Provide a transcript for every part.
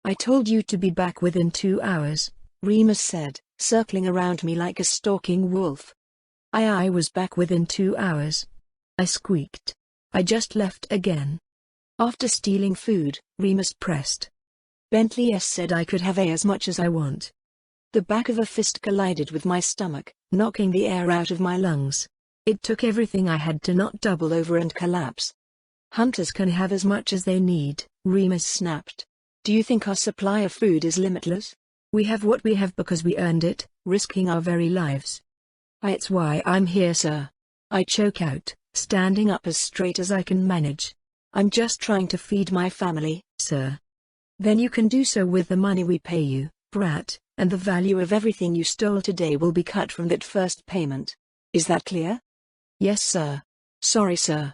I told you to be back within 2 hours, Remus said, circling around me like a stalking wolf. I was back within 2 hours. I squeaked. I just left again. After stealing food, Remus pressed. Bentley said I could have as much as I want. The back of a fist collided with my stomach, knocking the air out of my lungs. It took everything I had to not double over and collapse. Hunters can have as much as they need, Remus snapped. Do you think our supply of food is limitless? We have what we have because we earned it, risking our very lives. It's why I'm here, sir. I choke out, standing up as straight as I can manage. I'm just trying to feed my family, sir. Then you can do so with the money we pay you, brat, and the value of everything you stole today will be cut from that first payment. Is that clear? Yes, sir. Sorry, sir.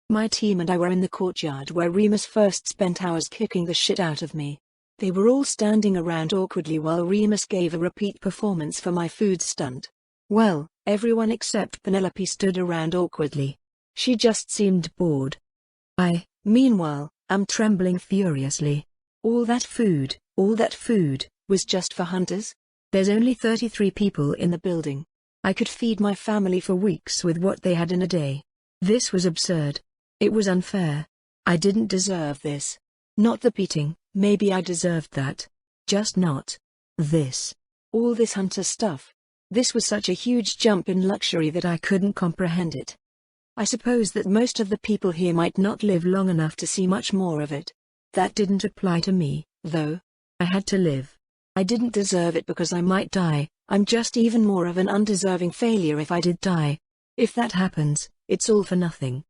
My team and I were in the courtyard where Remus first spent hours kicking the shit out of me. They were all standing around awkwardly while Remus gave a repeat performance for my food stunt. Well, everyone except Penelope stood around awkwardly. She just seemed bored. Meanwhile, am trembling furiously. All that food, was just for hunters? There's only 33 people in the building. I could feed my family for weeks with what they had in a day. This was absurd. It was unfair. I didn't deserve this. Not the beating, maybe I deserved that. Just not this. All this hunter stuff. This was such a huge jump in luxury that I couldn't comprehend it. I suppose that most of the people here might not live long enough to see much more of it. That didn't apply to me, though. I had to live. I didn't deserve it because I might die. I'm just even more of an undeserving failure if I did die. If that happens, it's all for nothing.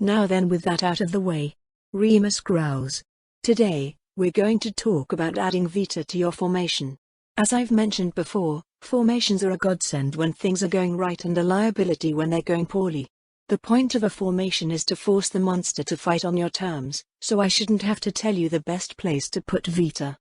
Now then, with that out of the way, Remus growls. Today, we're going to talk about adding Vita to your formation. As I've mentioned before, formations are a godsend when things are going right and a liability when they're going poorly. The point of a formation is to force the monster to fight on your terms, so I shouldn't have to tell you the best place to put Vita.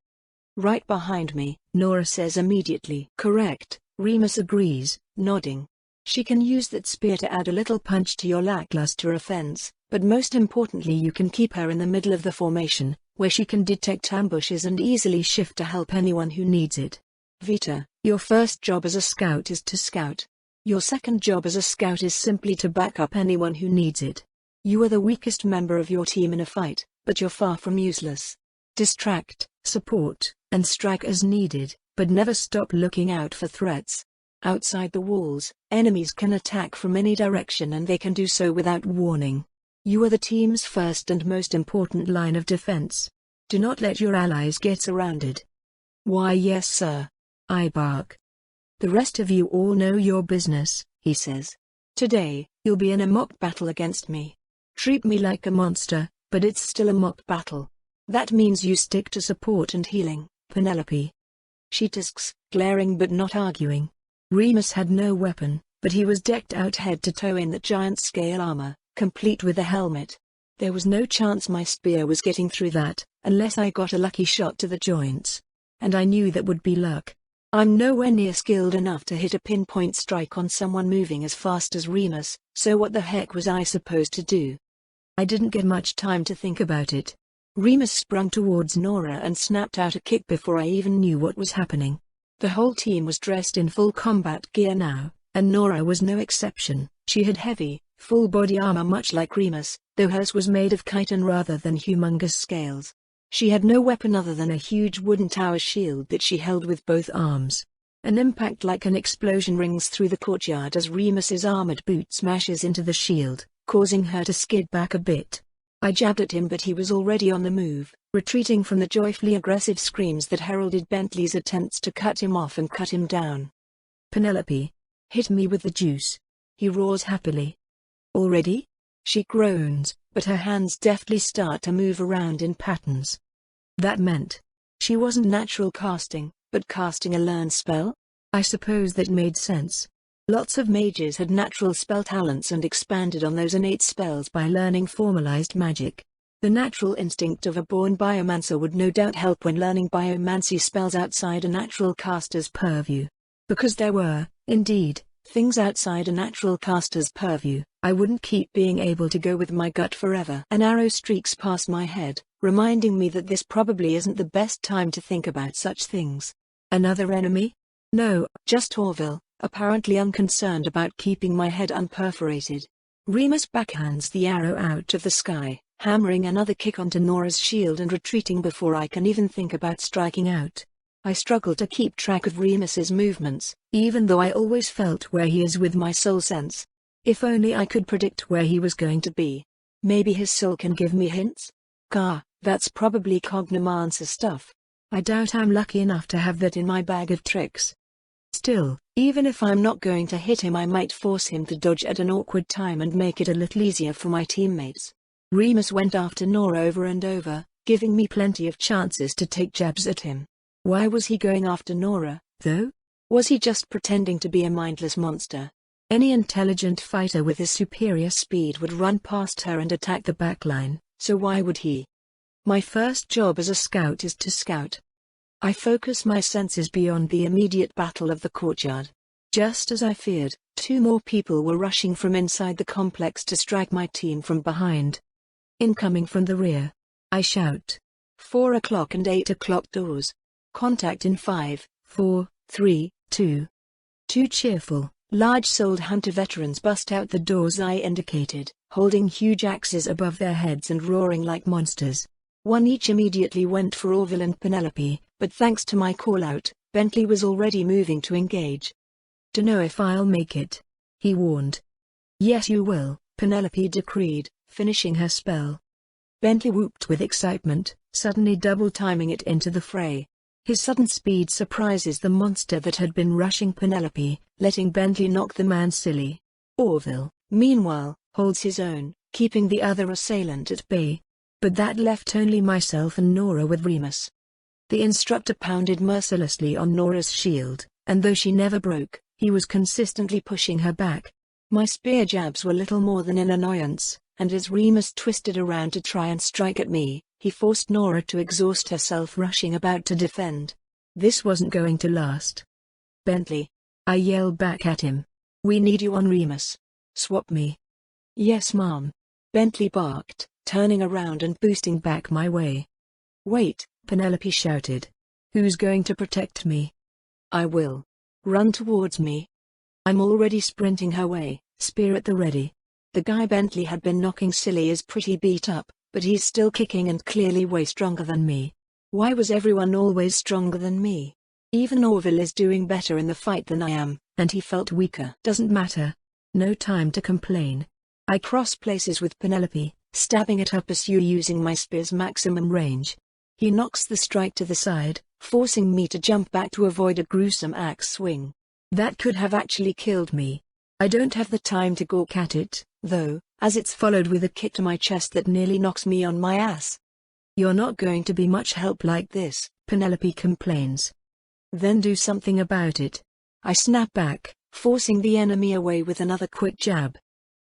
Right behind me, Nora says immediately. Correct, Remus agrees, nodding. She can use that spear to add a little punch to your lackluster offense, but most importantly you can keep her in the middle of the formation, where she can detect ambushes and easily shift to help anyone who needs it. Vita, your first job as a scout is to scout. Your second job as a scout is simply to back up anyone who needs it. You are the weakest member of your team in a fight, but you're far from useless. Distract, support, and strike as needed, but never stop looking out for threats. Outside the walls, enemies can attack from any direction and they can do so without warning. You are the team's first and most important line of defense. Do not let your allies get surrounded. Why, yes, sir. I bark. The rest of you all know your business, he says. Today, you'll be in a mock battle against me. Treat me like a monster, but it's still a mock battle. That means you stick to support and healing, Penelope. She tisks, glaring but not arguing. Remus had no weapon, but he was decked out head to toe in that giant scale armor, complete with a helmet. There was no chance my spear was getting through that, unless I got a lucky shot to the joints. And I knew that would be luck. I'm nowhere near skilled enough to hit a pinpoint strike on someone moving as fast as Remus, so what the heck was I supposed to do? I didn't get much time to think about it. Remus sprung towards Nora and snapped out a kick before I even knew what was happening. The whole team was dressed in full combat gear now, and Nora was no exception. She had heavy, full-body armor much like Remus, though hers was made of chitin rather than humongous scales. She had no weapon other than a huge wooden tower shield that she held with both arms. An impact like an explosion rings through the courtyard as Remus's armored boot smashes into the shield, causing her to skid back a bit. I jabbed at him but he was already on the move, retreating from the joyfully aggressive screams that heralded Bentley's attempts to cut him off and cut him down. Penelope, hit me with the juice, he roars happily. Already? She groans, but her hands deftly start to move around in patterns. That meant she wasn't natural casting, but casting a learned spell? I suppose that made sense. Lots of mages had natural spell talents and expanded on those innate spells by learning formalized magic. The natural instinct of a born biomancer would no doubt help when learning biomancy spells outside a natural caster's purview. Because there were, indeed, things outside a natural caster's purview, I wouldn't keep being able to go with my gut forever. An arrow streaks past my head, reminding me that this probably isn't the best time to think about such things. Another enemy? No, just Orville, apparently unconcerned about keeping my head unperforated. Remus backhands the arrow out of the sky, hammering another kick onto Nora's shield and retreating before I can even think about striking out. I struggle to keep track of Remus's movements, even though I always felt where he is with my soul sense. If only I could predict where he was going to be. Maybe his soul can give me hints? Gah, that's probably cognomancer stuff. I doubt I'm lucky enough to have that in my bag of tricks. Still, even if I'm not going to hit him, I might force him to dodge at an awkward time and make it a little easier for my teammates. Remus went after Nora over and over, giving me plenty of chances to take jabs at him. Why was he going after Nora, though? Was he just pretending to be a mindless monster? Any intelligent fighter with his superior speed would run past her and attack the backline, so why would he? My first job as a scout is to scout. I focus my senses beyond the immediate battle of the courtyard. Just as I feared, 2 more people were rushing from inside the complex to strike my team from behind. Incoming from the rear. I shout. 4 o'clock and 8 o'clock doors. Contact in 5, 4, 3, 2. 2 cheerful, large-souled hunter veterans bust out the doors I indicated, holding huge axes above their heads and roaring like monsters. One each immediately went for Orville and Penelope, but thanks to my call-out, Bentley was already moving to engage. "Dunno if I'll make it," he warned. "Yes you will," Penelope decreed, finishing her spell. Bentley whooped with excitement, suddenly double-timing it into the fray. His sudden speed surprises the monster that had been rushing Penelope, letting Bentley knock the man silly. Orville, meanwhile, holds his own, keeping the other assailant at bay. But that left only myself and Nora with Remus. The instructor pounded mercilessly on Nora's shield, and though she never broke, he was consistently pushing her back. My spear jabs were little more than an annoyance, and as Remus twisted around to try and strike at me, he forced Nora to exhaust herself rushing about to defend. This wasn't going to last. "Bentley!" I yelled back at him. "We need you on Remus. Swap me." "Yes ma'am," Bentley barked, turning around and boosting back my way. "Wait," Penelope shouted. "Who's going to protect me?" "I will. Run towards me." I'm already sprinting her way, spear at the ready. The guy Bentley had been knocking silly is pretty beat up, but he's still kicking and clearly way stronger than me. Why was everyone always stronger than me? Even Orville is doing better in the fight than I am, and he felt weaker. Doesn't matter. No time to complain. I cross places with Penelope, stabbing at her pursuer using my spear's maximum range. He knocks the strike to the side, forcing me to jump back to avoid a gruesome axe swing. That could have actually killed me. I don't have the time to gawk at it, though, as it's followed with a kick to my chest that nearly knocks me on my ass. "You're not going to be much help like this," Penelope complains. "Then do something about it." I snap back, forcing the enemy away with another quick jab.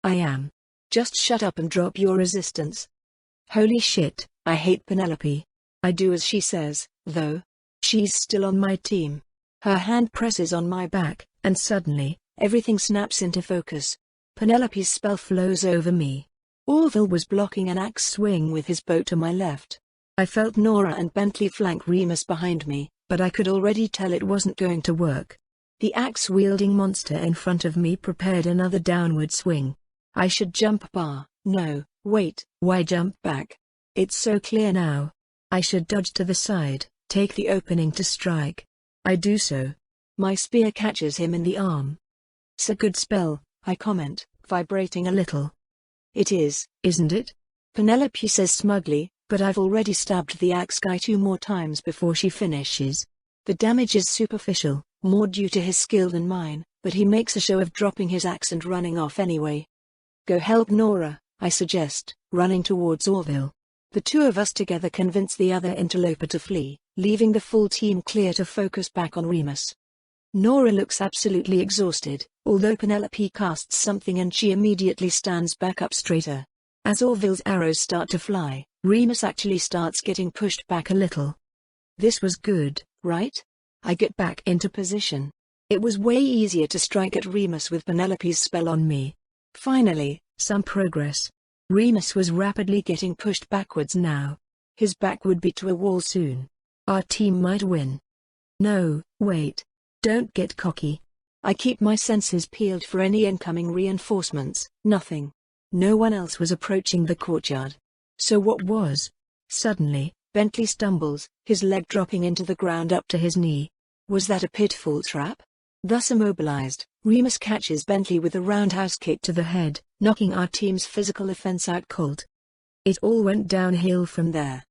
"I am. Just shut up and drop your resistance." Holy shit, I hate Penelope. I do as she says, though. She's still on my team. Her hand presses on my back, and suddenly, everything snaps into focus. Penelope's spell flows over me. Orville was blocking an axe swing with his bow to my left. I felt Nora and Bentley flank Remus behind me, but I could already tell it wasn't going to work. The axe-wielding monster in front of me prepared another downward swing. I should jump no, wait, why jump back? It's so clear now. I should dodge to the side, take the opening to strike. I do so. My spear catches him in the arm. "'S a good spell," I comment, vibrating a little. "It is, isn't it?" Penelope says smugly, but I've already stabbed the axe guy 2 more times before she finishes. The damage is superficial, more due to his skill than mine, but he makes a show of dropping his axe and running off anyway. "Go help Nora," I suggest, running towards Orville. The 2 of us together convince the other interloper to flee, leaving the full team clear to focus back on Remus. Nora looks absolutely exhausted, although Penelope casts something and she immediately stands back up straighter. As Orville's arrows start to fly, Remus actually starts getting pushed back a little. This was good, right? I get back into position. It was way easier to strike at Remus with Penelope's spell on me. Finally, some progress. Remus was rapidly getting pushed backwards now. His back would be to a wall soon. Our team might win. No, wait. Don't get cocky. I keep my senses peeled for any incoming reinforcements. Nothing. No one else was approaching the courtyard. So what was? Suddenly, Bentley stumbles, his leg dropping into the ground up to his knee. Was that a pitfall trap? Thus immobilized, Remus catches Bentley with a roundhouse kick to the head, knocking our team's physical offense out cold. It all went downhill from there.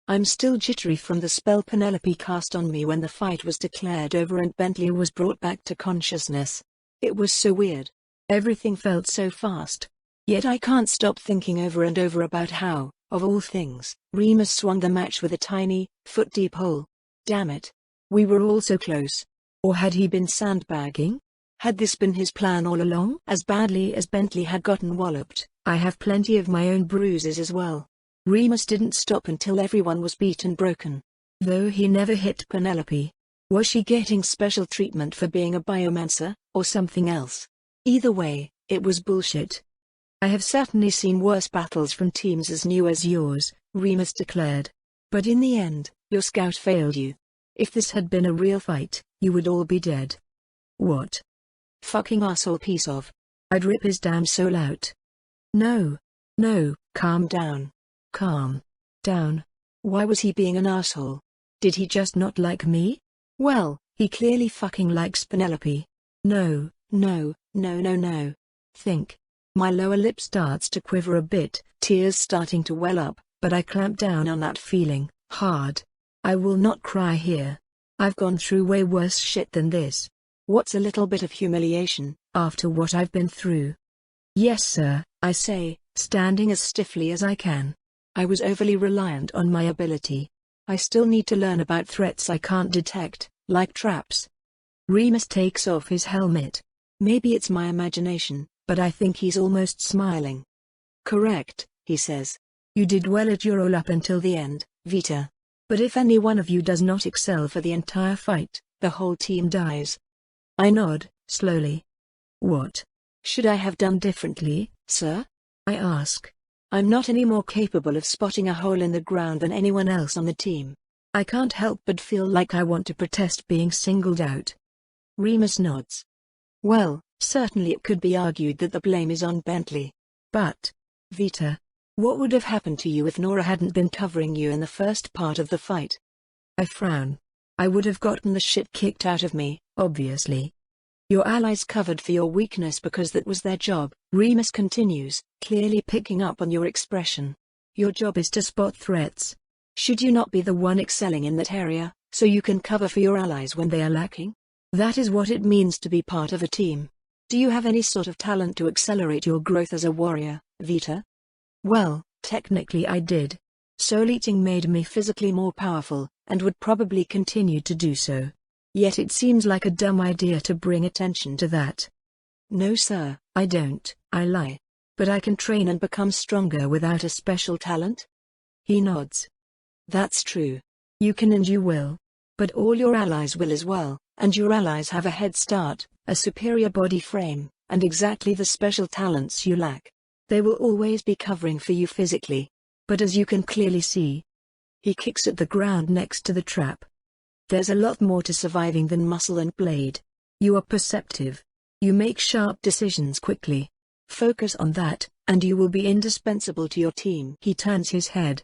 I'm still jittery from the spell Penelope cast on me when the fight was declared over and Bentley was brought back to consciousness. It was so weird. Everything felt so fast. Yet I can't stop thinking over and over about how, of all things, Remus swung the match with a tiny, foot-deep hole. Damn it. We were all so close. Or had he been sandbagging? Had this been his plan all along? As badly as Bentley had gotten walloped, I have plenty of my own bruises as well. Remus didn't stop until everyone was beat and broken. Though he never hit Penelope. Was she getting special treatment for being a biomancer, or something else? Either way, it was bullshit. I have certainly seen worse battles from teams as new as yours, Remus declared. But in the end, your scout failed you. If this had been a real fight, you would all be dead. What? Fucking asshole piece of. I'd rip his damn soul out. No. No, calm down. Calm down. Why was he being an asshole? Did he just not like me? Well, he clearly fucking likes Penelope. No, no, no, no, no. Think. My lower lip starts to quiver a bit, tears starting to well up, but I clamp down on that feeling, hard. I will not cry here. I've gone through way worse shit than this. What's a little bit of humiliation, after what I've been through? Yes sir, I say, standing as stiffly as I can. I was overly reliant on my ability. I still need to learn about threats I can't detect, like traps. Remus takes off his helmet. Maybe it's my imagination, but I think he's almost smiling. Correct, he says. You did well at your role up until the end, Vita. But if any one of you does not excel for the entire fight, the whole team dies. I nod, slowly. What should I have done differently, sir? I ask. I'm not any more capable of spotting a hole in the ground than anyone else on the team. I can't help but feel like I want to protest being singled out. Remus nods. Well, certainly it could be argued that the blame is on Bentley. But, Vita, what would have happened to you if Nora hadn't been covering you in the first part of the fight? I frown. I would have gotten the shit kicked out of me, obviously. Your allies covered for your weakness because that was their job, Remus continues, clearly picking up on your expression. Your job is to spot threats. Should you not be the one excelling in that area, so you can cover for your allies when they are lacking? That is what it means to be part of a team. Do you have any sort of talent to accelerate your growth as a warrior, Vita? Well, technically I did. Soul eating made me physically more powerful, and would probably continue to do so. Yet it seems like a dumb idea to bring attention to that. No sir, I don't, I lie. But I can train and become stronger without a special talent? He nods. That's true. You can and you will. But all your allies will as well, and your allies have a head start, a superior body frame, and exactly the special talents you lack. They will always be covering for you physically. But as you can clearly see, he kicks at the ground next to the trap. There's a lot more to surviving than muscle and blade. You are perceptive. You make sharp decisions quickly. Focus on that, and you will be indispensable to your team. He turns his head.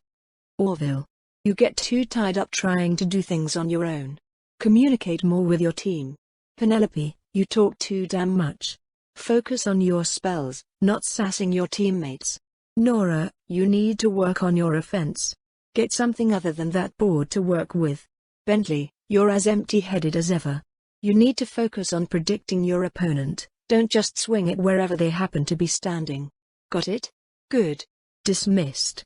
Orville. You get too tied up trying to do things on your own. Communicate more with your team. Penelope, you talk too damn much. Focus on your spells, not sassing your teammates. Nora, you need to work on your offense. Get something other than that board to work with. Bentley, you're as empty-headed as ever. You need to focus on predicting your opponent, don't just swing it wherever they happen to be standing. Got it? Good. Dismissed.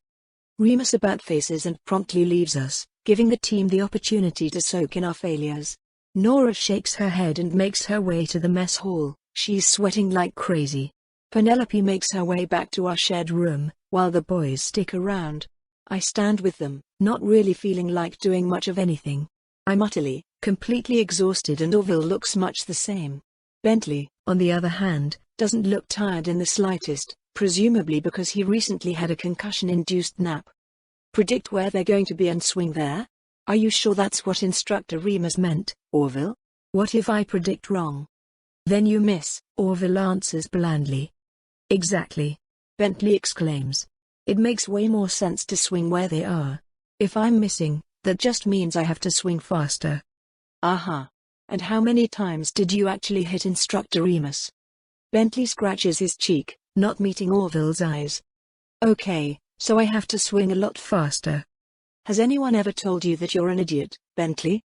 Remus about-faces and promptly leaves us, giving the team the opportunity to soak in our failures. Nora shakes her head and makes her way to the mess hall, she's sweating like crazy. Penelope makes her way back to our shared room, while the boys stick around. I stand with them, not really feeling like doing much of anything. I'm utterly, completely exhausted and Orville looks much the same. Bentley, on the other hand, doesn't look tired in the slightest, presumably because he recently had a concussion-induced nap. Predict where they're going to be and swing there? Are you sure that's what Instructor Remus meant, Orville? What if I predict wrong? Then you miss, Orville answers blandly. Exactly. Bentley exclaims. It makes way more sense to swing where they are. If I'm missing, that just means I have to swing faster. Aha. And how many times did you actually hit Instructor Remus? Bentley scratches his cheek, not meeting Orville's eyes. Okay, so I have to swing a lot faster. Has anyone ever told you that you're an idiot, Bentley?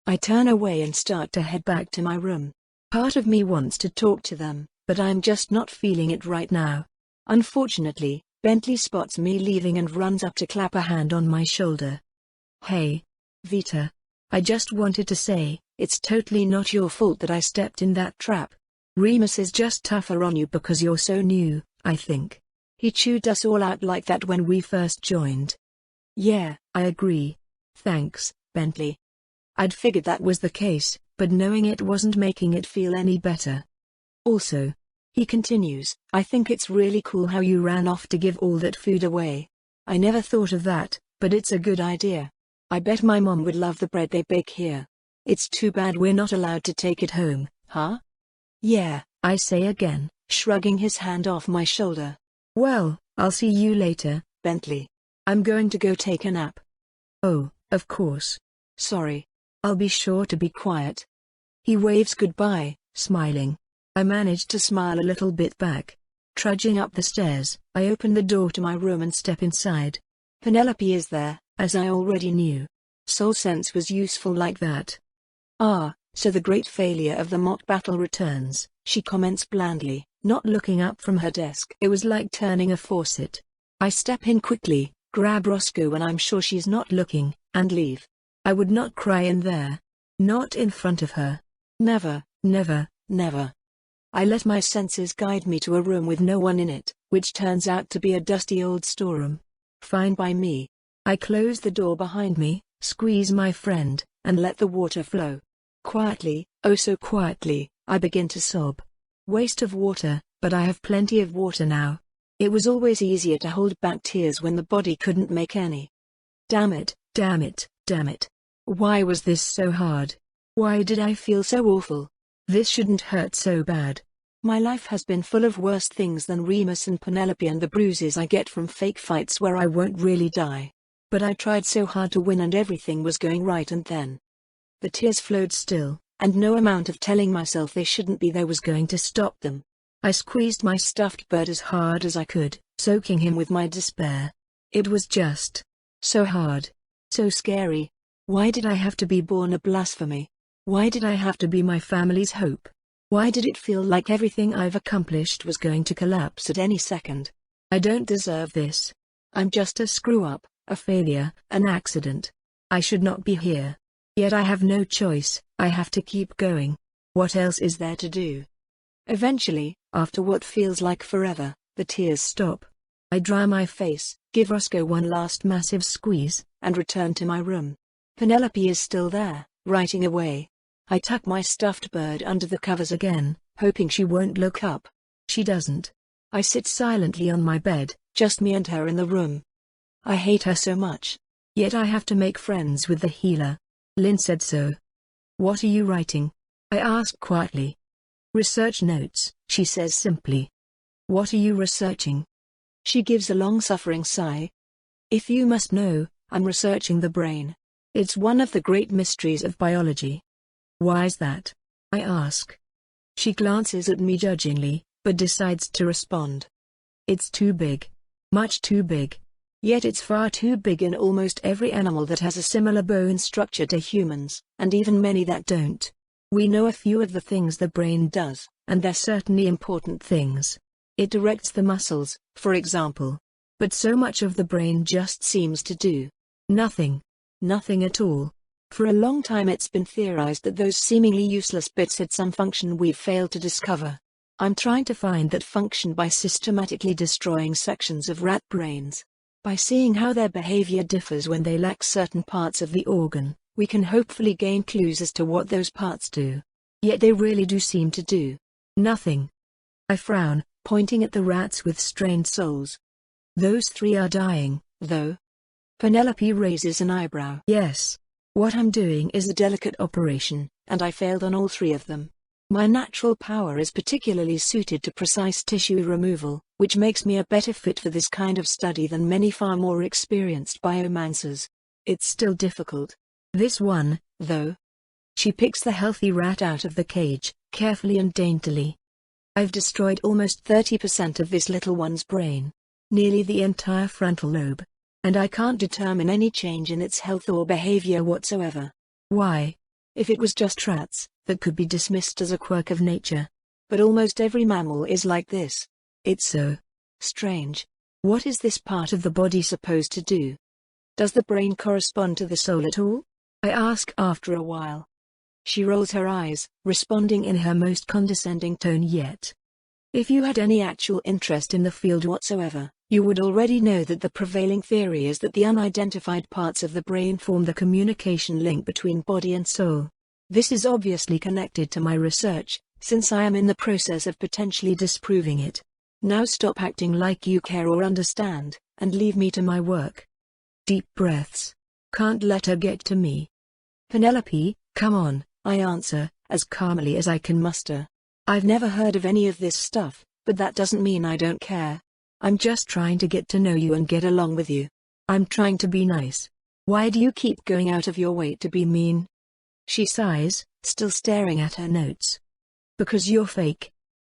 I turn away and start to head back to my room. Part of me wants to talk to them, but I'm just not feeling it right now. Unfortunately, Bentley spots me leaving and runs up to clap a hand on my shoulder. Hey, Vita. I just wanted to say, it's totally not your fault that I stepped in that trap. Remus is just tougher on you because you're so new, I think. He chewed us all out like that when we first joined. Yeah, I agree. Thanks, Bentley. I'd figured that was the case, but knowing it wasn't making it feel any better. Also, he continues, I think it's really cool how you ran off to give all that food away. I never thought of that, but it's a good idea. I bet my mom would love the bread they bake here. It's too bad we're not allowed to take it home, huh? Yeah, I say again, shrugging his hand off my shoulder. Well, I'll see you later, Bentley. I'm going to go take a nap. Oh, of course. Sorry. I'll be sure to be quiet. He waves goodbye, smiling. I manage to smile a little bit back. Trudging up the stairs, I open the door to my room and step inside. Penelope is there, as I already knew. Soul sense was useful like that. Ah, so the great failure of the mock battle returns, she comments blandly, not looking up from her desk. It was like turning a faucet. I step in quickly, grab Roscoe when I'm sure she's not looking, and leave. I would not cry in there. Not in front of her. Never, never, never. I let my senses guide me to a room with no one in it, which turns out to be a dusty old storeroom. Fine by me. I close the door behind me, squeeze my friend, and let the water flow. Quietly, oh so quietly, I begin to sob. Waste of water, but I have plenty of water now. It was always easier to hold back tears when the body couldn't make any. Damn it, damn it, damn it. Why was this so hard? Why did I feel so awful? This shouldn't hurt so bad. My life has been full of worse things than Remus and Penelope and the bruises I get from fake fights where I won't really die. But I tried so hard to win and everything was going right, and then the tears flowed still, and no amount of telling myself they shouldn't be there was going to stop them. I squeezed my stuffed bird as hard as I could, soaking him with my despair. It was just so hard. So scary. Why did I have to be born a blasphemy? Why did I have to be my family's hope? Why did it feel like everything I've accomplished was going to collapse at any second? I don't deserve this. I'm just a screw-up, a failure, an accident. I should not be here. Yet I have no choice, I have to keep going. What else is there to do? Eventually, after what feels like forever, the tears stop. I dry my face, give Roscoe one last massive squeeze, and return to my room. Penelope is still there, writing away. I tuck my stuffed bird under the covers again, hoping she won't look up. She doesn't. I sit silently on my bed, just me and her in the room. I hate her so much. Yet I have to make friends with the healer. Lynn said so. What are you writing? I ask quietly. Research notes, she says simply. What are you researching? She gives a long-suffering sigh. If you must know, I'm researching the brain. It's one of the great mysteries of biology. Why's that? I ask. She glances at me judgingly, but decides to respond. It's too big. Much too big. Yet it's far too big in almost every animal that has a similar bone structure to humans, and even many that don't. We know a few of the things the brain does, and they're certainly important things. It directs the muscles, for example. But so much of the brain just seems to do nothing. Nothing at all. For a long time it's been theorized that those seemingly useless bits had some function we've failed to discover. I'm trying to find that function by systematically destroying sections of rat brains. By seeing how their behavior differs when they lack certain parts of the organ, we can hopefully gain clues as to what those parts do. Yet they really do seem to do nothing. I frown, pointing at the rats with strained souls. Those 3 are dying, though. Penelope raises an eyebrow. Yes. What I'm doing is a delicate operation, and I failed on all three of them. My natural power is particularly suited to precise tissue removal, which makes me a better fit for this kind of study than many far more experienced biomancers. It's still difficult. This one, though. She picks the healthy rat out of the cage, carefully and daintily. I've destroyed almost 30% of this little one's brain. Nearly the entire frontal lobe. And I can't determine any change in its health or behavior whatsoever. Why? If it was just rats, that could be dismissed as a quirk of nature. But almost every mammal is like this. It's so strange. What is this part of the body supposed to do? Does the brain correspond to the soul at all? I ask after a while. She rolls her eyes, responding in her most condescending tone yet. If you had any actual interest in the field whatsoever, you would already know that the prevailing theory is that the unidentified parts of the brain form the communication link between body and soul. This is obviously connected to my research, since I am in the process of potentially disproving it. Now stop acting like you care or understand, and leave me to my work. Deep breaths. Can't let her get to me. Penelope, come on, I answer, as calmly as I can muster. I've never heard of any of this stuff, but that doesn't mean I don't care. I'm just trying to get to know you and get along with you. I'm trying to be nice. Why do you keep going out of your way to be mean? She sighs, still staring at her notes. Because you're fake.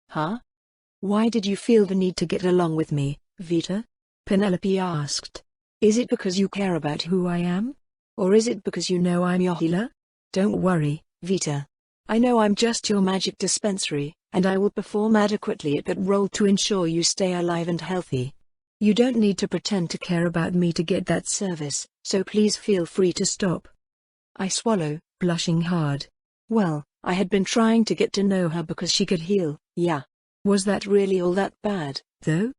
Huh? Why did you feel the need to get along with me, Vita? Penelope asked. Is it because you care about who I am? Or is it because you know I'm your healer? Don't worry, Vita. I know I'm just your magic dispensary, and I will perform adequately at that role to ensure you stay alive and healthy. You don't need to pretend to care about me to get that service, so please feel free to stop. I swallow, blushing hard. Well, I had been trying to get to know her because she could heal, yeah. Was that really all that bad, though?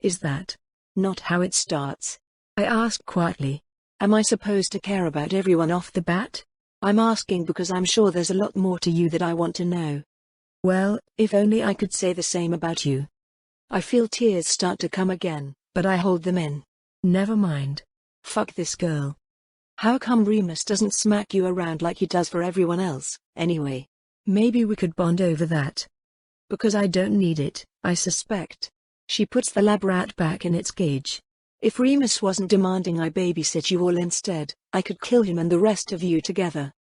Is that not how it starts? I asked quietly. Am I supposed to care about everyone off the bat? I'm asking because I'm sure there's a lot more to you that I want to know. Well, if only I could say the same about you. I feel tears start to come again, but I hold them in. Never mind. Fuck this girl. How come Remus doesn't smack you around like he does for everyone else, anyway? Maybe we could bond over that. Because I don't need it, I suspect. She puts the lab rat back in its cage. If Remus wasn't demanding I babysit you all instead, I could kill him and the rest of you together.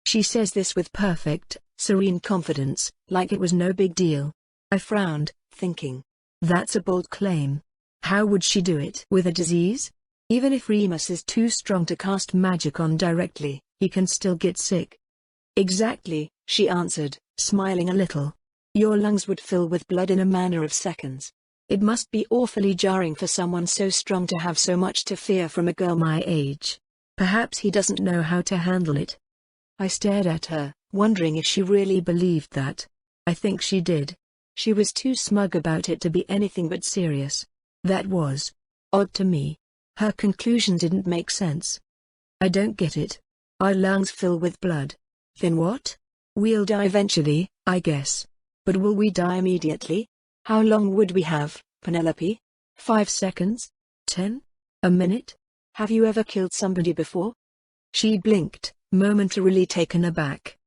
She says this with perfect, serene confidence, like it was no big deal. I frowned, thinking. That's a bold claim. How would she do it with a disease? Even if Remus is too strong to cast magic on directly, he can still get sick. Exactly, she answered, smiling a little. Your lungs would fill with blood in a matter of seconds. It must be awfully jarring for someone so strong to have so much to fear from a girl my age. Perhaps he doesn't know how to handle it. I stared at her, wondering if she really believed that. I think she did. She was too smug about it to be anything but serious. That was odd to me. Her conclusion didn't make sense. I don't get it. Our lungs fill with blood. Then what? We'll die eventually, I guess. But will we die immediately? How long would we have, Penelope? 5 seconds? 10? A minute? Have you ever killed somebody before? She blinked, momentarily taken aback.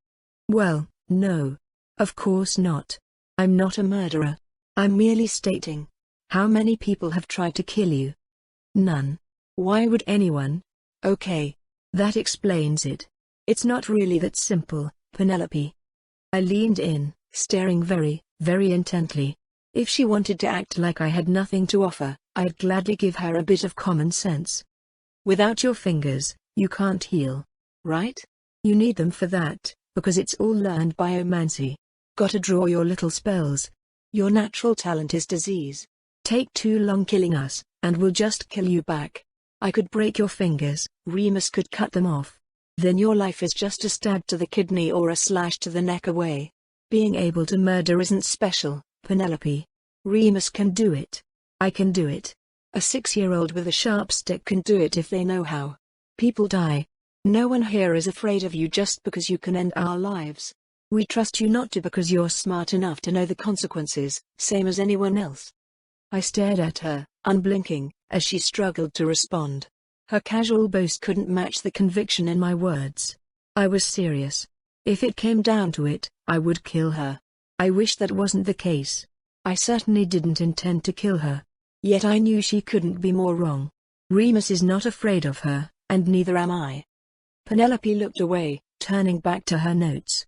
Well, no. Of course not. I'm not a murderer. I'm merely stating. How many people have tried to kill you? None. Why would anyone? Okay. That explains it. It's not really that simple, Penelope. I leaned in, staring very, very intently. If she wanted to act like I had nothing to offer, I'd gladly give her a bit of common sense. Without your fingers, you can't heal. Right? You need them for that, because it's all learned biomancy. Gotta draw your little spells. Your natural talent is disease. Take too long killing us, and we'll just kill you back. I could break your fingers, Remus could cut them off. Then your life is just a stab to the kidney or a slash to the neck away. Being able to murder isn't special, Penelope. Remus can do it. I can do it. A 6-year-old with a sharp stick can do it if they know how. People die. No one here is afraid of you just because you can end our lives. We trust you not to because you're smart enough to know the consequences, same as anyone else. I stared at her, unblinking, as she struggled to respond. Her casual boast couldn't match the conviction in my words. I was serious. If it came down to it, I would kill her. I wish that wasn't the case. I certainly didn't intend to kill her. Yet I knew she couldn't be more wrong. Remus is not afraid of her, and neither am I. Penelope looked away, turning back to her notes.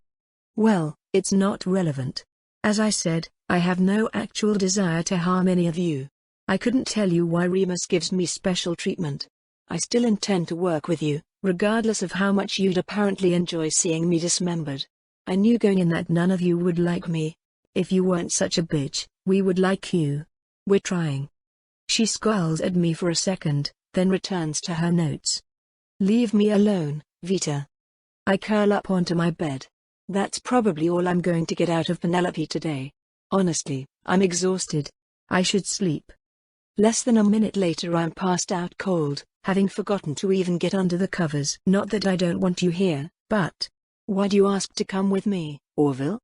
Well, it's not relevant. As I said, I have no actual desire to harm any of you. I couldn't tell you why Remus gives me special treatment. I still intend to work with you, regardless of how much you'd apparently enjoy seeing me dismembered. I knew going in that none of you would like me. If you weren't such a bitch, we would like you. We're trying. She scowls at me for a second, then returns to her notes. Leave me alone, Vita. I curl up onto my bed. That's probably all I'm going to get out of Penelope today. Honestly, I'm exhausted. I should sleep. Less than a minute later I'm passed out cold, having forgotten to even get under the covers. Not that I don't want you here, but why'd you ask to come with me, Orville?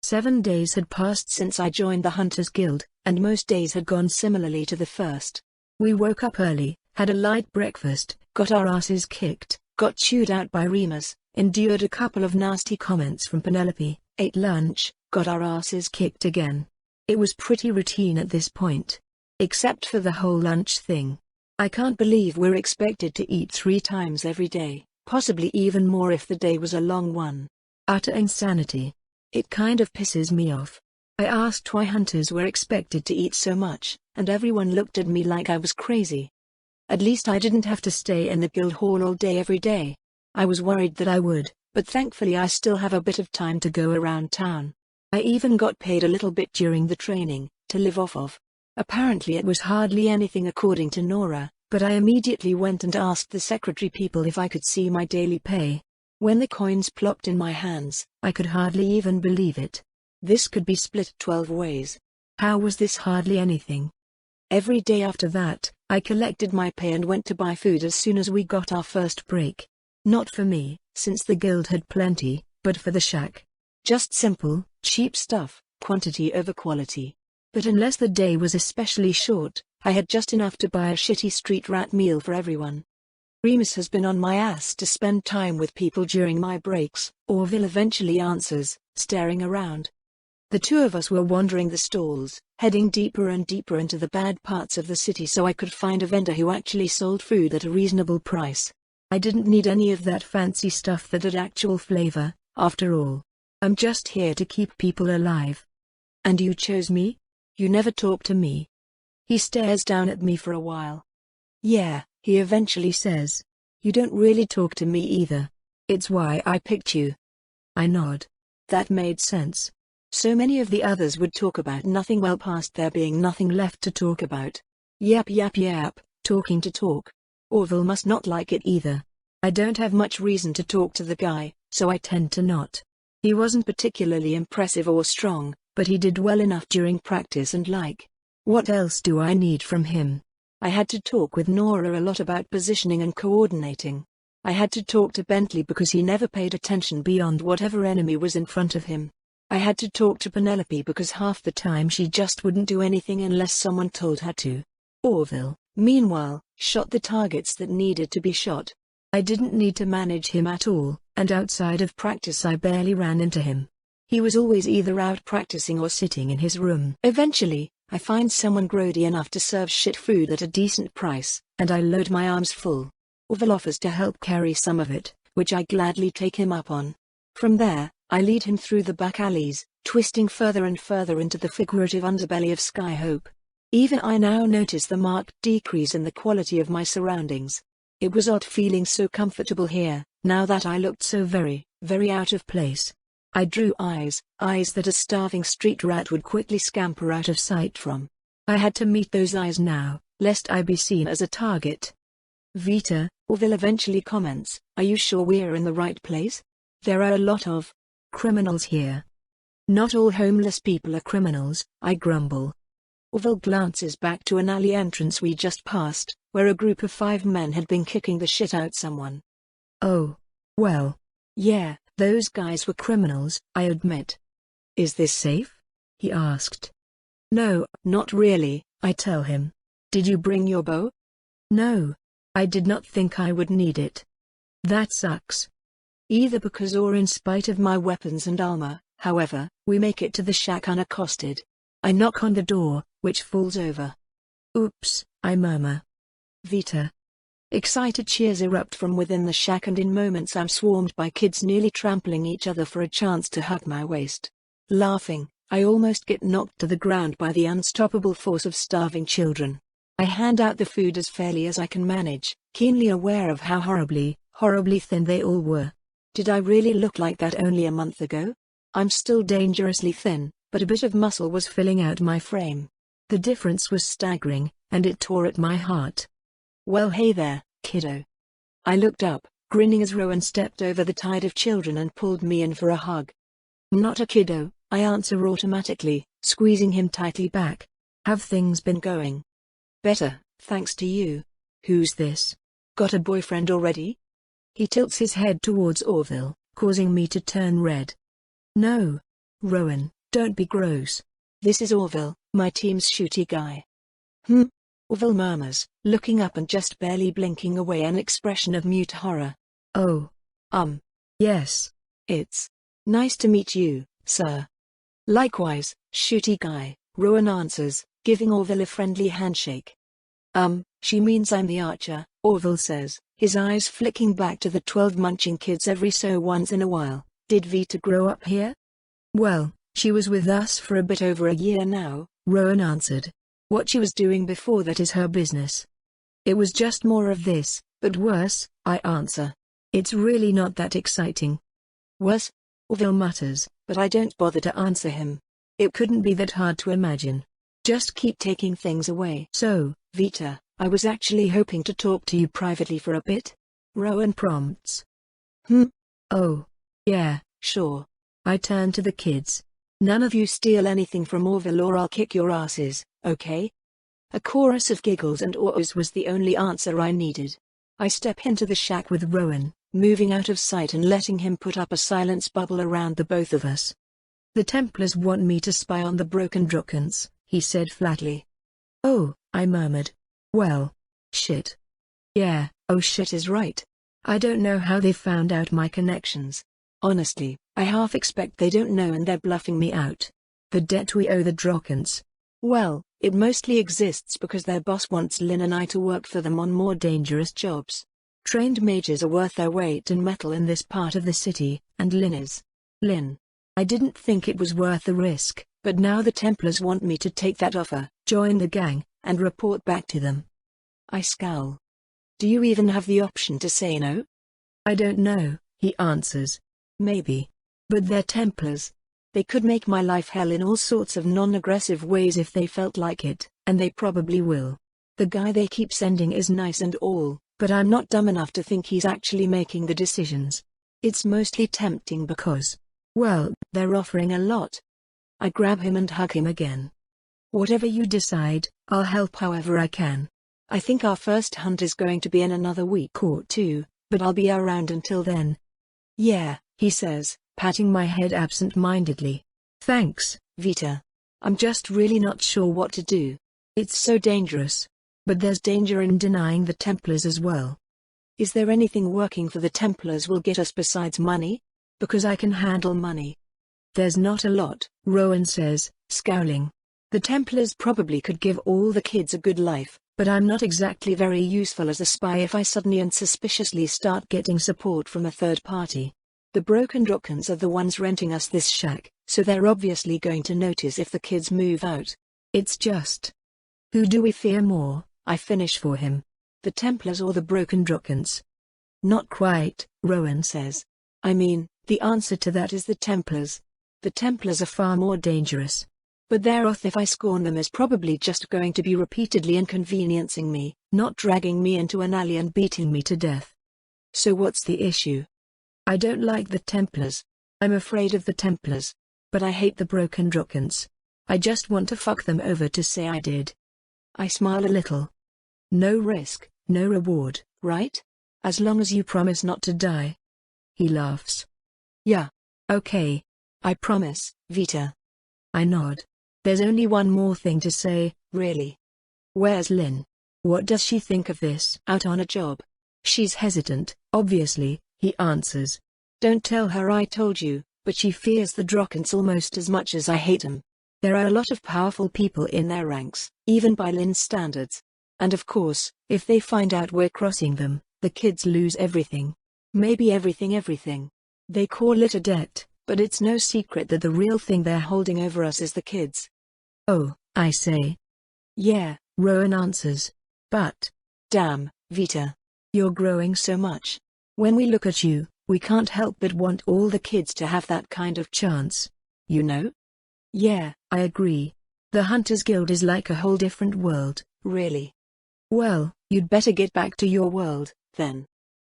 7 days had passed since I joined the Hunters Guild, and most days had gone similarly to the first. We woke up early, had a light breakfast, got our asses kicked, got chewed out by Remus, endured a couple of nasty comments from Penelope, ate lunch, got our asses kicked again. It was pretty routine at this point. Except for the whole lunch thing. I can't believe we're expected to eat 3 times every day, possibly even more if the day was a long one. Utter insanity. It kind of pisses me off. I asked why hunters were expected to eat so much, and everyone looked at me like I was crazy. At least I didn't have to stay in the guild hall all day every day. I was worried that I would, but thankfully I still have a bit of time to go around town. I even got paid a little bit during the training, to live off of. Apparently it was hardly anything according to Nora, but I immediately went and asked the secretary people if I could see my daily pay. When the coins plopped in my hands, I could hardly even believe it. This could be split 12 ways. How was this hardly anything? Every day after that, I collected my pay and went to buy food as soon as we got our first break. Not for me, since the guild had plenty, but for the shack. Just simple, cheap stuff, quantity over quality. But unless the day was especially short, I had just enough to buy a shitty street rat meal for everyone. Remus has been on my ass to spend time with people during my breaks, Orville eventually answers, staring around. The two of us were wandering the stalls, heading deeper and deeper into the bad parts of the city so I could find a vendor who actually sold food at a reasonable price. I didn't need any of that fancy stuff that had actual flavor, after all. I'm just here to keep people alive. And you chose me? You never talk to me. He stares down at me for a while. Yeah, he eventually says. You don't really talk to me either. It's why I picked you. I nod. That made sense. So many of the others would talk about nothing well past there being nothing left to talk about. Yap, talking to talk. Orville must not like it either. I don't have much reason to talk to the guy, so I tend to not. He wasn't particularly impressive or strong, but he did well enough during practice and what else do I need from him? I had to talk with Nora a lot about positioning and coordinating. I had to talk to Bentley because he never paid attention beyond whatever enemy was in front of him. I had to talk to Penelope because half the time she just wouldn't do anything unless someone told her to. Orville, meanwhile, shot the targets that needed to be shot. I didn't need to manage him at all, and outside of practice I barely ran into him. He was always either out practicing or sitting in his room. Eventually, I find someone grody enough to serve shit food at a decent price, and I load my arms full. Orville offers to help carry some of it, which I gladly take him up on. From there, I lead him through the back alleys, twisting further and further into the figurative underbelly of Skyhope. Even I now notice the marked decrease in the quality of my surroundings. It was odd feeling so comfortable here, now that I looked so very, very out of place. I drew eyes that a starving street rat would quickly scamper out of sight from. I had to meet those eyes now, lest I be seen as a target. Vita, Orville eventually comments, are you sure we're in the right place? There are a lot of criminals here. Not all homeless people are criminals, I grumble. Orville glances back to an alley entrance we just passed, where a group of 5 men had been kicking the shit out someone. Oh. Well. Yeah. Those guys were criminals, I admit. Is this safe? He asked. No, not really, I tell him. Did you bring your bow? No. I did not think I would need it. That sucks. Either because or in spite of my weapons and armor, however, we make it to the shack unaccosted. I knock on the door, which falls over. Oops, I murmur. Vita. Excited cheers erupt from within the shack, and in moments I'm swarmed by kids nearly trampling each other for a chance to hug my waist. Laughing, I almost get knocked to the ground by the unstoppable force of starving children. I hand out the food as fairly as I can manage, keenly aware of how horribly thin they all were. Did I really look like that only a month ago? I'm still dangerously thin, but a bit of muscle was filling out my frame. The difference was staggering, and it tore at my heart. Well, hey there, kiddo. I looked up, grinning as Rowan stepped over the tide of children and pulled me in for a hug. Not a kiddo, I answer automatically, squeezing him tightly back. Have things been going? Better, thanks to you. Who's this? Got a boyfriend already? He tilts his head towards Orville, causing me to turn red. No. Rowan, don't be gross. This is Orville, my team's shooty guy. Orville murmurs, looking up and just barely blinking away an expression of mute horror. Oh. Yes. It's nice to meet you, sir. Likewise, shooty guy, Rowan answers, giving Orville a friendly handshake. She means I'm the archer, Orville says, his eyes flicking back to the 12 munching kids every so once in a while. Did Vita grow up here? Well, she was with us for a bit over a year now, Rowan answered. What she was doing before that is her business. It was just more of this, but worse, I answer. It's really not that exciting. Worse? Orville mutters, but I don't bother to answer him. It couldn't be that hard to imagine. Just keep taking things away. So, Vita, I was actually hoping to talk to you privately for a bit. Rowan prompts. Oh. Yeah, sure. I turn to the kids. None of you steal anything from Orville or I'll kick your asses, okay? A chorus of giggles and awes was the only answer I needed. I step into the shack with Rowan, moving out of sight and letting him put up a silence bubble around the both of us. The Templars want me to spy on the broken Drockens, he said flatly. Oh, I murmured. Well. Shit. Yeah, oh shit is right. I don't know how they found out my connections. Honestly, I half expect they don't know and they're bluffing me out. The debt we owe the Drockens. Well, it mostly exists because their boss wants Lynn and I to work for them on more dangerous jobs. Trained mages are worth their weight in metal in this part of the city, and Lynn is. Lynn. I didn't think it was worth the risk, but now the Templars want me to take that offer, join the gang, and report back to them. I scowl. Do you even have the option to say no? I don't know, he answers. Maybe. But they're Templars. They could make my life hell in all sorts of non-aggressive ways if they felt like it, and they probably will. The guy they keep sending is nice and all, but I'm not dumb enough to think he's actually making the decisions. It's mostly tempting because, well, they're offering a lot. I grab him and hug him again. Whatever you decide, I'll help however I can. I think our first hunt is going to be in another week or two, but I'll be around until then. Yeah, he says, patting my head absent-mindedly. Thanks, Vita. I'm just really not sure what to do. It's so dangerous. But there's danger in denying the Templars as well. Is there anything working for the Templars will get us besides money? Because I can handle money. There's not a lot, Rowan says, scowling. The Templars probably could give all the kids a good life, but I'm not exactly very useful as a spy if I suddenly and suspiciously start getting support from a third party. The broken Drockens are the ones renting us this shack, so they're obviously going to notice if the kids move out. It's just. Who do we fear more? I finish for him. The Templars or the broken Drockens? Not quite, Rowan says. I mean, the answer to that is the Templars. The Templars are far more dangerous. But their oath if I scorn them is probably just going to be repeatedly inconveniencing me, not dragging me into an alley and beating me to death. So what's the issue? I don't like the Templars. I'm afraid of the Templars. But I hate the broken Drockens. I just want to fuck them over to say I did. I smile a little. No risk, no reward, right? As long as you promise not to die. He laughs. Yeah. Okay. I promise, Vita. I nod. There's only one more thing to say, really. Where's Lynn? What does she think of this? Out on a job. She's hesitant, obviously, he answers. Don't tell her I told you, but she fears the Drockens almost as much as I hate them. There are a lot of powerful people in their ranks, even by Lynn's standards. And of course, if they find out we're crossing them, the kids lose everything. Maybe everything. They call it a debt, but it's no secret that the real thing they're holding over us is the kids. Oh, I say. Yeah, Rowan answers. But, damn, Vita. You're growing so much. When we look at you, we can't help but want all the kids to have that kind of chance. You know? Yeah, I agree. The Hunters Guild is like a whole different world, really. Well, you'd better get back to your world, then.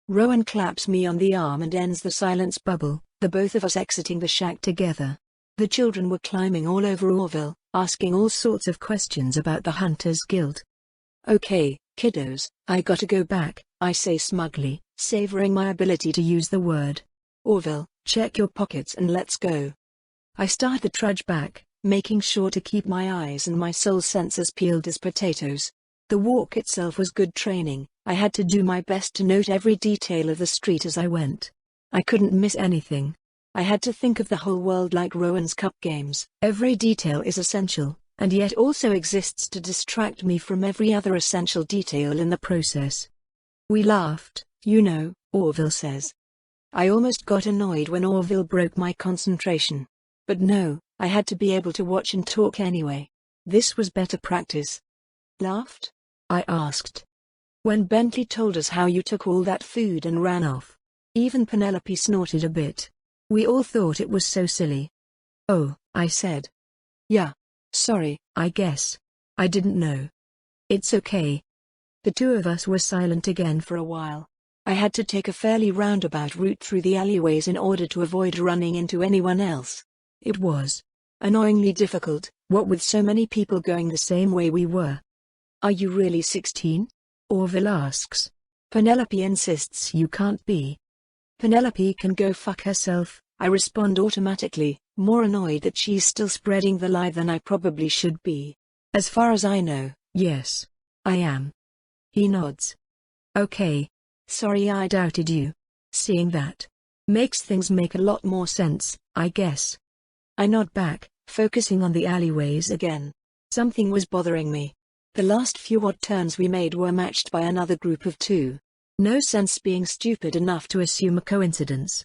Rowan claps me on the arm and ends the silence bubble, the both of us exiting the shack together. The children were climbing all over Orville, asking all sorts of questions about the Hunters Guild. Okay, kiddos, I gotta go back, I say smugly, savoring my ability to use the word. Orville, check your pockets and let's go. I start the trudge back, making sure to keep my eyes and my soul sensors peeled as potatoes. The walk itself was good training. I had to do my best to note every detail of the street as I went. I couldn't miss anything. I had to think of the whole world like Rowan's cup games. Every detail is essential, and yet also exists to distract me from every other essential detail in the process. We laughed, you know, Orville says. I almost got annoyed when Orville broke my concentration. But no, I had to be able to watch and talk anyway. This was better practice. Laughed? I asked. When Bentley told us how you took all that food and ran off. Even Penelope snorted a bit. We all thought it was so silly. Oh, I said. Yeah. Sorry, I guess. I didn't know. It's okay. The two of us were silent again for a while. I had to take a fairly roundabout route through the alleyways in order to avoid running into anyone else. It was annoyingly difficult, what with so many people going the same way we were. Are you really 16? Orville asks. Penelope insists you can't be. Penelope can go fuck herself, I respond automatically, more annoyed that she's still spreading the lie than I probably should be. As far as I know, yes. I am. He nods. Okay. Sorry I doubted you. Seeing that makes things make a lot more sense, I guess. I nod back, focusing on the alleyways again. Something was bothering me. The last few odd turns we made were matched by another group of two. No sense being stupid enough to assume a coincidence.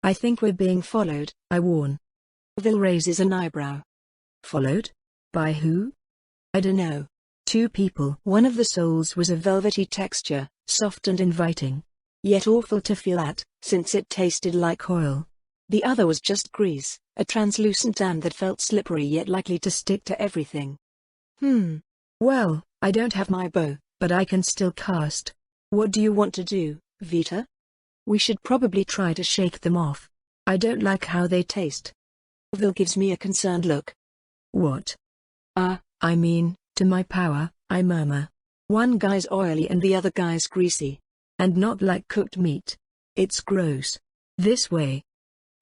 I think we're being followed, I warn. Orville raises an eyebrow. Followed? By who? I dunno. Two people. One of the souls was a velvety texture, soft and inviting. Yet awful to feel at, since it tasted like oil. The other was just grease, a translucent and that felt slippery yet likely to stick to everything. Well, I don't have my bow, but I can still cast. What do you want to do, Vita? We should probably try to shake them off. I don't like how they taste. Orville gives me a concerned look. What? I mean, to my power, I murmur. One guy's oily and the other guy's greasy. And not like cooked meat. It's gross. This way.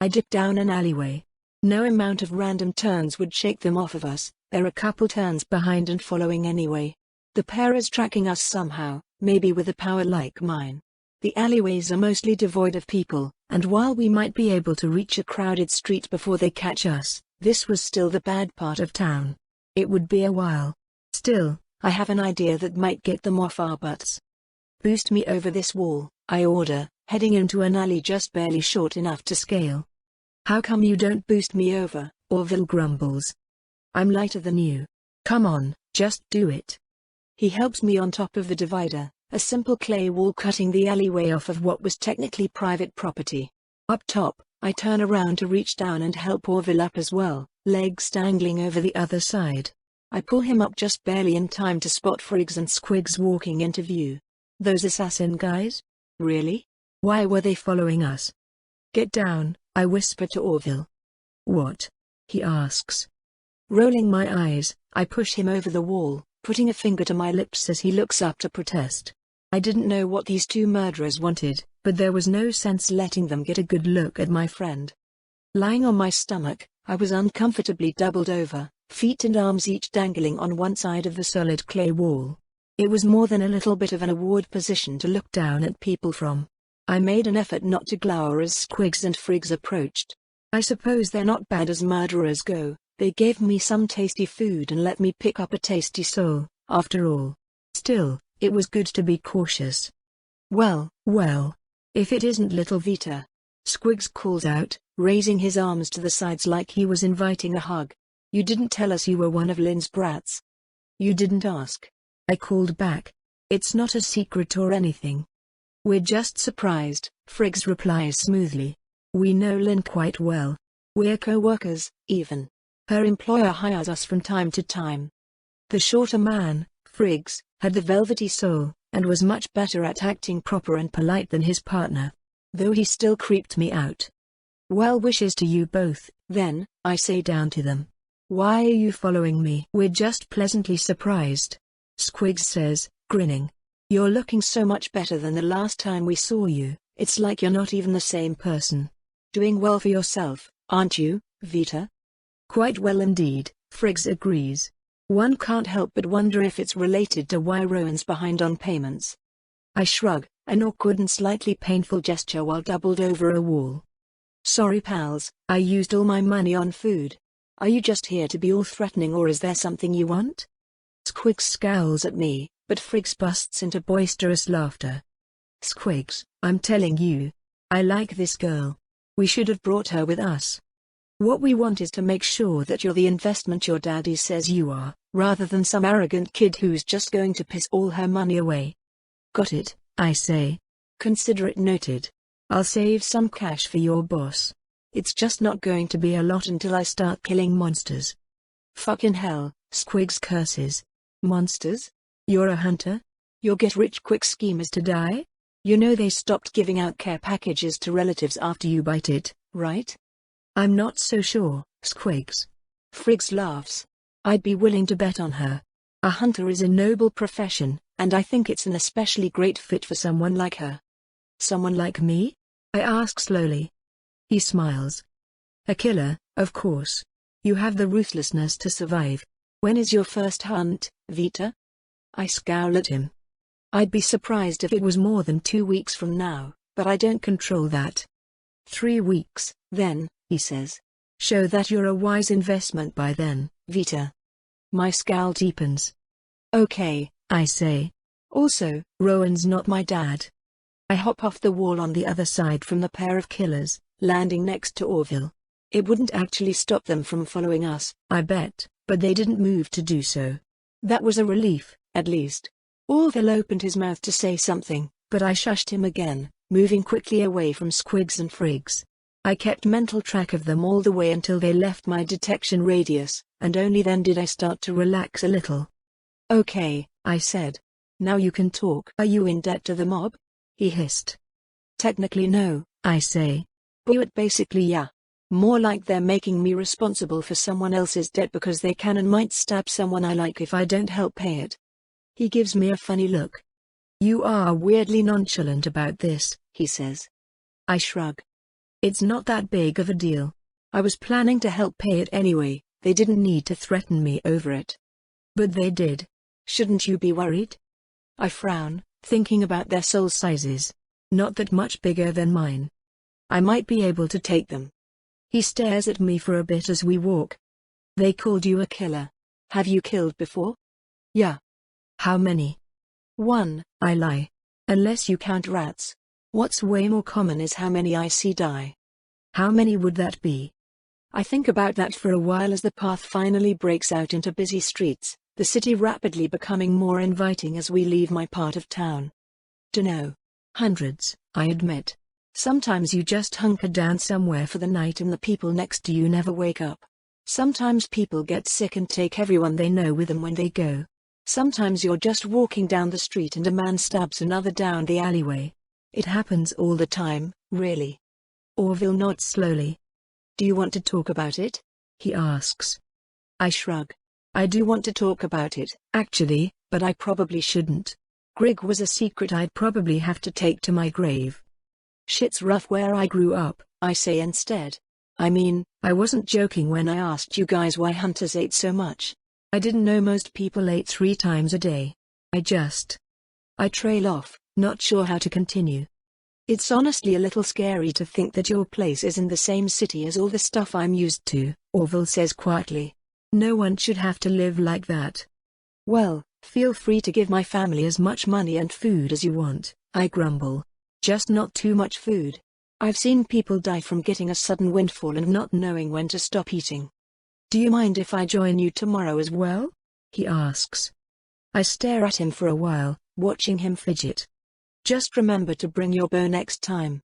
I dip down an alleyway. No amount of random turns would shake them off of us. They're a couple turns behind and following anyway. The pair is tracking us somehow, maybe with a power like mine. The alleyways are mostly devoid of people, and while we might be able to reach a crowded street before they catch us, this was still the bad part of town. It would be a while. Still, I have an idea that might get them off our butts. Boost me over this wall, I order, heading into an alley just barely short enough to scale. How come you don't boost me over? Orville grumbles. I'm lighter than you. Come on, just do it. He helps me on top of the divider, a simple clay wall cutting the alleyway off of what was technically private property. Up top, I turn around to reach down and help Orville up as well, legs dangling over the other side. I pull him up just barely in time to spot Friggs and Squigs walking into view. Those assassin guys? Really? Why were they following us? Get down, I whisper to Orville. What? He asks. Rolling my eyes, I push him over the wall, putting a finger to my lips as he looks up to protest. I didn't know what these two murderers wanted, but there was no sense letting them get a good look at my friend. Lying on my stomach, I was uncomfortably doubled over, feet and arms each dangling on one side of the solid clay wall. It was more than a little bit of an award position to look down at people from. I made an effort not to glower as Squigs and Friggs approached. I suppose they're not bad as murderers go. They gave me some tasty food and let me pick up a tasty soul, after all. Still, it was good to be cautious. Well, if it isn't little Vita. Squigs calls out, raising his arms to the sides like he was inviting a hug. You didn't tell us you were one of Lynn's brats. You didn't ask. I called back. It's not a secret or anything. We're just surprised, Friggs replies smoothly. We know Lynn quite well. We're co-workers, even. Her employer hires us from time to time. The shorter man, Friggs, had the velvety soul, and was much better at acting proper and polite than his partner. Though he still creeped me out. Well wishes to you both, then, I say down to them. Why are you following me? We're just pleasantly surprised. Squigs says, grinning. You're looking so much better than the last time we saw you, it's like you're not even the same person. Doing well for yourself, aren't you, Vita? Quite well indeed, Friggs agrees. One can't help but wonder if it's related to why Rowan's behind on payments. I shrug, an awkward and slightly painful gesture while doubled over a wall. Sorry pals, I used all my money on food. Are you just here to be all threatening or is there something you want? Squigs scowls at me, but Friggs busts into boisterous laughter. Squigs, I'm telling you. I like this girl. We should have brought her with us. What we want is to make sure that you're the investment your daddy says you are, rather than some arrogant kid who's just going to piss all her money away. Got it, I say. Consider it noted. I'll save some cash for your boss. It's just not going to be a lot until I start killing monsters. Fucking hell, Squigs curses. Monsters? You're a hunter? Your get-rich-quick scheme is to die? You know they stopped giving out care packages to relatives after you bite it, right? I'm not so sure, Squigs. Friggs laughs. I'd be willing to bet on her. A hunter is a noble profession, and I think it's an especially great fit for someone like her. Someone like me? I ask slowly. He smiles. A killer, of course. You have the ruthlessness to survive. When is your first hunt, Vita? I scowl at him. I'd be surprised if it was more than 2 weeks from now, but I don't control that. 3 weeks, then, he says. Show that you're a wise investment by then, Vita. My scowl deepens. Okay, I say. Also, Rowan's not my dad. I hop off the wall on the other side from the pair of killers, landing next to Orville. It wouldn't actually stop them from following us, I bet, but they didn't move to do so. That was a relief, at least. Orville opened his mouth to say something, but I shushed him again, moving quickly away from Squigs and Friggs. I kept mental track of them all the way until they left my detection radius, and only then did I start to relax a little. Okay, I said. Now you can talk. Are you in debt to the mob? He hissed. Technically no, I say. But basically yeah. More like they're making me responsible for someone else's debt because they can and might stab someone I like if I don't help pay it. He gives me a funny look. You are weirdly nonchalant about this, he says. I shrug. It's not that big of a deal. I was planning to help pay it anyway, they didn't need to threaten me over it. But they did. Shouldn't you be worried? I frown, thinking about their soul sizes. Not that much bigger than mine. I might be able to take them. He stares at me for a bit as we walk. They called you a killer. Have you killed before? Yeah. How many? 1, I lie. Unless you count rats. What's way more common is how many I see die. How many would that be? I think about that for a while as the path finally breaks out into busy streets, the city rapidly becoming more inviting as we leave my part of town. Dunno. Hundreds, I admit. Sometimes you just hunker down somewhere for the night and the people next to you never wake up. Sometimes people get sick and take everyone they know with them when they go. Sometimes you're just walking down the street and a man stabs another down the alleyway. It happens all the time, really. Orville nods slowly. Do you want to talk about it? He asks. I shrug. I do want to talk about it, actually, but I probably shouldn't. Grig was a secret I'd probably have to take to my grave. Shit's rough where I grew up, I say instead. I mean, I wasn't joking when I asked you guys why hunters ate so much. I didn't know most people ate 3 times a day. I trail off, not sure how to continue. It's honestly a little scary to think that your place is in the same city as all the stuff I'm used to, Orville says quietly. No one should have to live like that. Well, feel free to give my family as much money and food as you want, I grumble. Just not too much food. I've seen people die from getting a sudden windfall and not knowing when to stop eating. Do you mind if I join you tomorrow as well? He asks. I stare at him for a while, watching him fidget. Just remember to bring your bow next time.